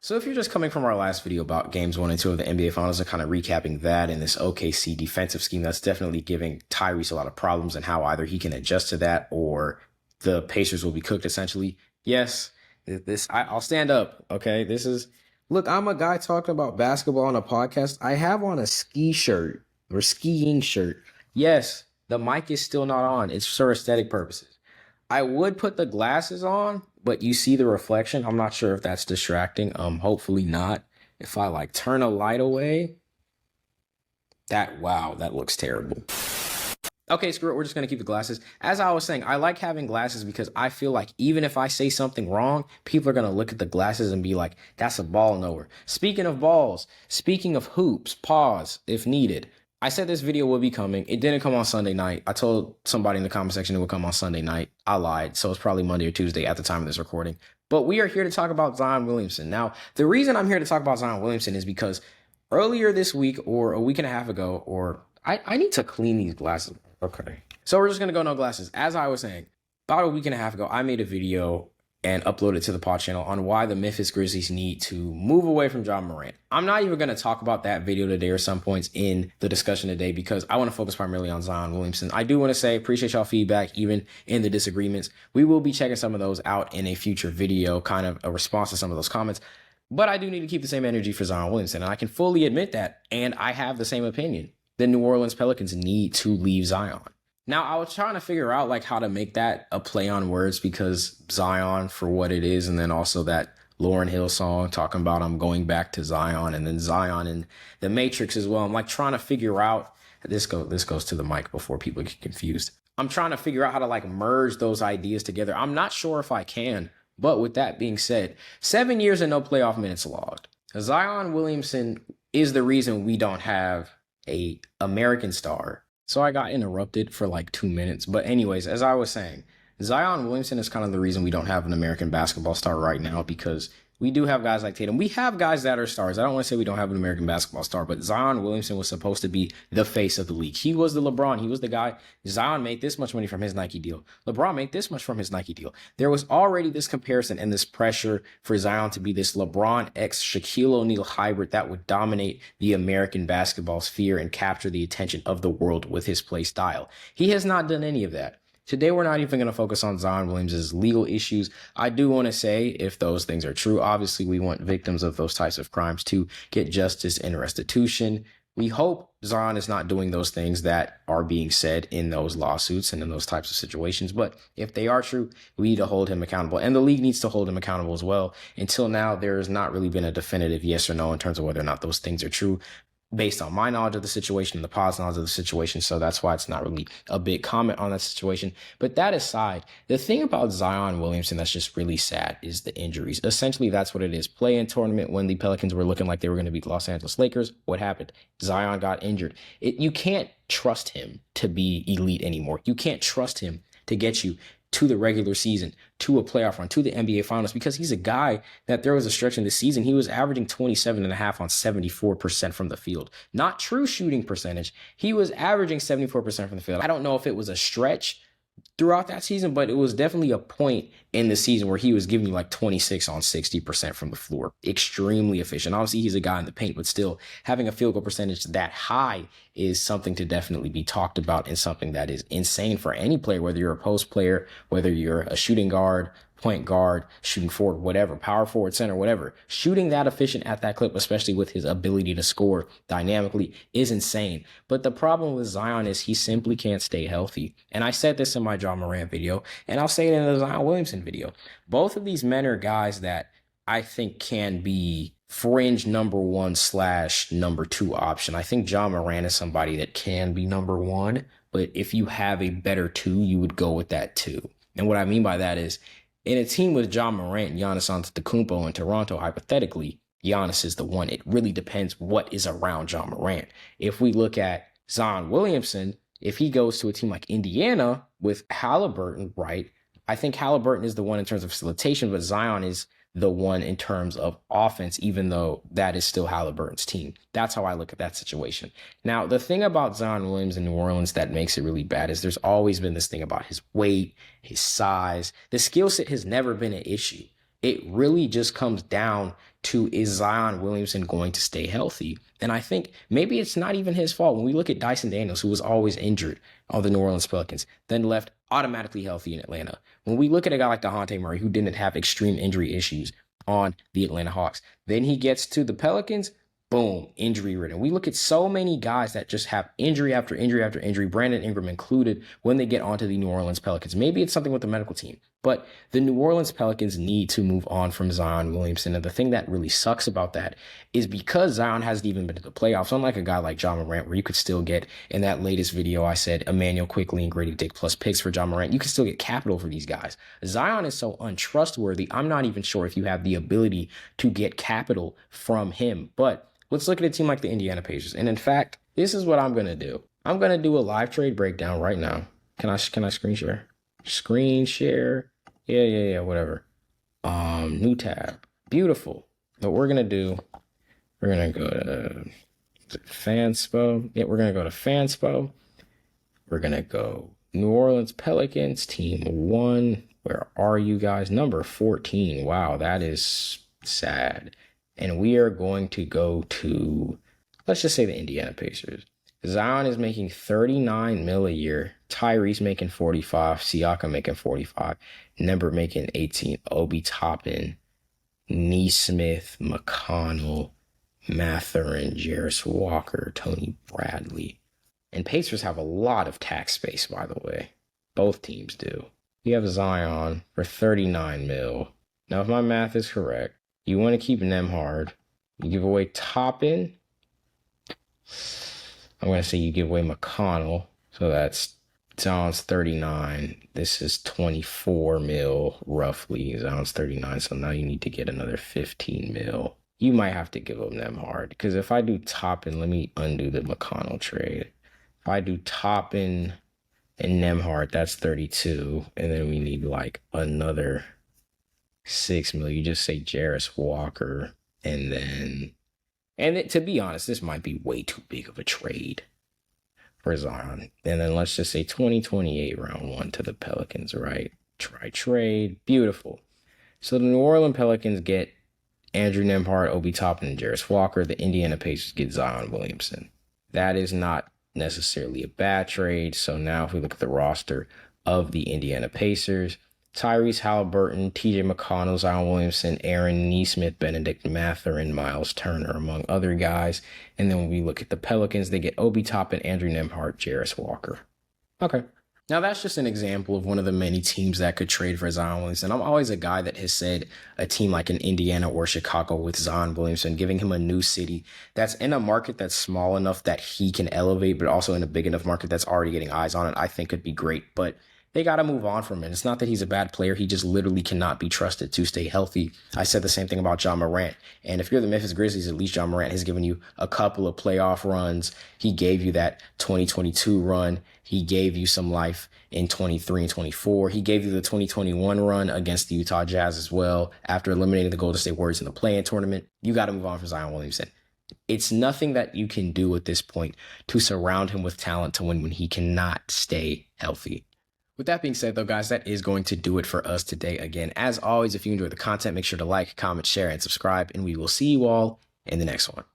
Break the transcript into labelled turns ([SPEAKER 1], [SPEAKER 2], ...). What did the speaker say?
[SPEAKER 1] So if you're just coming from our last video about games 1 and 2 of the NBA Finals and kind of recapping that and this OKC defensive scheme, that's definitely giving Tyrese a lot of problems and how either he can adjust to that or the Pacers will be cooked essentially. Yes, I'll stand up. Okay, look, I'm a guy talking about basketball on a podcast. I have on a ski shirt or skiing shirt. Yes, the mic is still not on. It's for aesthetic purposes. I would put the glasses on, but you see the reflection. I'm not sure if that's distracting. Hopefully not. If I like turn a light away, that looks terrible. Okay, screw it. We're just going to keep the glasses. As I was saying, I like having glasses because I feel like even if I say something wrong, people are going to look at the glasses and be like, that's a ball knower. Speaking of balls, speaking of hoops, pause if needed. I said this video would be coming. It didn't come on Sunday night. I told somebody in the comment section it would come on Sunday night. I lied. So it's probably Monday or Tuesday at the time of this recording. But we are here to talk about Zion Williamson. Now, the reason I'm here to talk about Zion Williamson is because earlier this week or a week and a half ago, or I need to clean these glasses. Okay. So we're just going to go no glasses. As I was saying, about a week and a half ago, I made a video and upload it to the pod channel on why the Memphis Grizzlies need to move away from Ja Morant. I'm not even going to talk about that video today or some points in the discussion today because I want to focus primarily on Zion Williamson. I do want to say, appreciate y'all feedback, even in the disagreements. We will be checking some of those out in a future video, kind of a response to some of those comments. But I do need to keep the same energy for Zion Williamson, and I can fully admit that, and I have the same opinion. The New Orleans Pelicans need to leave Zion. Now, I was trying to figure out like how to make that a play on words because Zion for what it is, and then also that Lauryn Hill song talking about I'm going back to Zion, and then Zion and the Matrix as well. I'm like trying to figure out, this goes to the mic before people get confused. I'm trying to figure out how to like merge those ideas together. I'm not sure if I can, but with that being said, 7 years and no playoff minutes logged. Zion Williamson is the reason we don't have a American star. So I got interrupted for like 2 minutes. But anyways, as I was saying, Zion Williamson is kind of the reason we don't have an American basketball star right now because we do have guys like Tatum. We have guys that are stars. I don't want to say we don't have an American basketball star, but Zion Williamson was supposed to be the face of the league. He was the LeBron. He was the guy. Zion made this much money from his Nike deal. LeBron made this much from his Nike deal. There was already this comparison and this pressure for Zion to be this LeBron x Shaquille O'Neal hybrid that would dominate the American basketball sphere and capture the attention of the world with his play style. He has not done any of that. Today, we're not even going to focus on Zion Williams' legal issues. I do want to say, if those things are true, obviously we want victims of those types of crimes to get justice and restitution. We hope Zion is not doing those things that are being said in those lawsuits and in those types of situations. But if they are true, we need to hold him accountable. And the league needs to hold him accountable as well. Until now, there has not really been a definitive yes or no in terms of whether or not those things are true, based on my knowledge of the situation and the pod's knowledge of the situation. So that's why it's not really a big comment on that situation. But that aside, the thing about Zion Williamson that's just really sad is the injuries. Essentially, that's what it is. Play-in tournament when the Pelicans were looking like they were going to beat Los Angeles Lakers. What happened? Zion got injured. You can't trust him to be elite anymore. You can't trust him to get you to the regular season, to a playoff run, to the NBA Finals, because he's a guy that there was a stretch in the season. He was averaging 27.5 on 74% from the field. Not true shooting percentage. He was averaging 74% from the field. I don't know if it was a stretch throughout that season, but it was definitely a point in the season where he was giving you like 26 on 60% from the floor. Extremely efficient. Obviously, he's a guy in the paint, but still having a field goal percentage that high is something to definitely be talked about and something that is insane for any player, whether you're a post player, whether you're a shooting guard, point guard, shooting forward, whatever, power forward, center, whatever. Shooting that efficient at that clip, especially with his ability to score dynamically, is insane. But the problem with Zion is he simply can't stay healthy. And I said this in my Ja Morant video, and I'll say it in the Zion Williamson video. Both of these men are guys that I think can be fringe number 1 / number 2 option. I think Ja Morant is somebody that can be number 1, but if you have a better 2, you would go with that 2. And what I mean by that is, in a team with Ja Morant and Giannis Antetokounmpo in Toronto, hypothetically, Giannis is the one. It really depends what is around Ja Morant. If we look at Zion Williamson, if he goes to a team like Indiana with Halliburton, right, I think Halliburton is the one in terms of facilitation, but Zion is the one in terms of offense, even though that is still Halliburton's team. That's how I look at that situation. Now, the thing about Zion Williams in New Orleans that makes it really bad is there's always been this thing about his weight, his size. The skill set has never been an issue. It really just comes down to, is Zion Williamson going to stay healthy? And I think maybe it's not even his fault. When we look at Dyson Daniels, who was always injured on the New Orleans Pelicans, then left automatically healthy in Atlanta. When we look at a guy like DeJounte Murray, who didn't have extreme injury issues on the Atlanta Hawks, then he gets to the Pelicans, boom, injury ridden. We look at so many guys that just have injury after injury after injury, Brandon Ingram included, when they get onto the New Orleans Pelicans. Maybe it's something with the medical team, but the New Orleans Pelicans need to move on from Zion Williamson. And the thing that really sucks about that is because Zion hasn't even been to the playoffs, unlike a guy like Ja Morant, where you could still get, in that latest video, I said Emmanuel Quickley and Grady Dick plus picks for Ja Morant. You can still get capital for these guys. Zion is so untrustworthy. I'm not even sure if you have the ability to get capital from him, but let's look at a team like the Indiana Pacers. And in fact, this is what I'm going to do. I'm going to do a live trade breakdown right now. Can I screen share? Screen share. Yeah, whatever. New tab. Beautiful. What we're going to do, we're going to go to Fanspo. Yeah, we're going to go to Fanspo. We're going to go New Orleans Pelicans, team 1. Where are you guys? Number 14. Wow, that is sad. And we are going to go to, let's just say, the Indiana Pacers. Zion is making $39 million a year. Tyrese making 45. Siakam making 45. Nembhard making 18. Obi Toppin, Nesmith, McConnell, Mathurin, Jarris Walker, Tony Bradley. And Pacers have a lot of tax space, by the way. Both teams do. You have Zion for $39 million. Now, if my math is correct, you want to keep Nembhard. You give away Toppin. I'm going to say you give away McConnell. So that's Zion's 39. This is 24 mil roughly. Zion's 39. So now you need to get another 15 mil. You might have to give up Nembhard. Because if I do Toppin, let me undo the McConnell trade. If I do Toppin and Nembhard, that's 32. And then we need like another 6 million. You just say Jarris Walker, and then, to be honest, this might be way too big of a trade for Zion. And then let's just say 2028 round 1 to the Pelicans, right? Try trade. Beautiful. So the New Orleans Pelicans get Andrew Nembhard, Obi Toppin, and Jarris Walker. The Indiana Pacers get Zion Williamson. That is not necessarily a bad trade. So now if we look at the roster of the Indiana Pacers, Tyrese Halliburton, TJ McConnell, Zion Williamson, Aaron Nesmith, Benedict Mathurin, Miles Turner, among other guys. And then when we look at the Pelicans, they get Obi Toppin, Andrew Nembhard, Jarris Walker. Okay. Now, that's just an example of one of the many teams that could trade for Zion Williamson. I'm always a guy that has said a team like an Indiana or Chicago with Zion Williamson, giving him a new city that's in a market that's small enough that he can elevate, but also in a big enough market that's already getting eyes on it, I think could be great. But they got to move on from it. It's not that he's a bad player. He just literally cannot be trusted to stay healthy. I said the same thing about Ja Morant. And if you're the Memphis Grizzlies, at least Ja Morant has given you a couple of playoff runs. He gave you that 2022 run. He gave you some life in 23 and 24. He gave you the 2021 run against the Utah Jazz as well after eliminating the Golden State Warriors in the play-in tournament. You got to move on from Zion Williamson. It's nothing that you can do at this point to surround him with talent to win when he cannot stay healthy. With that being said, though, guys, that is going to do it for us today. Again, as always, if you enjoy the content, make sure to like, comment, share, and subscribe, and we will see you all in the next one.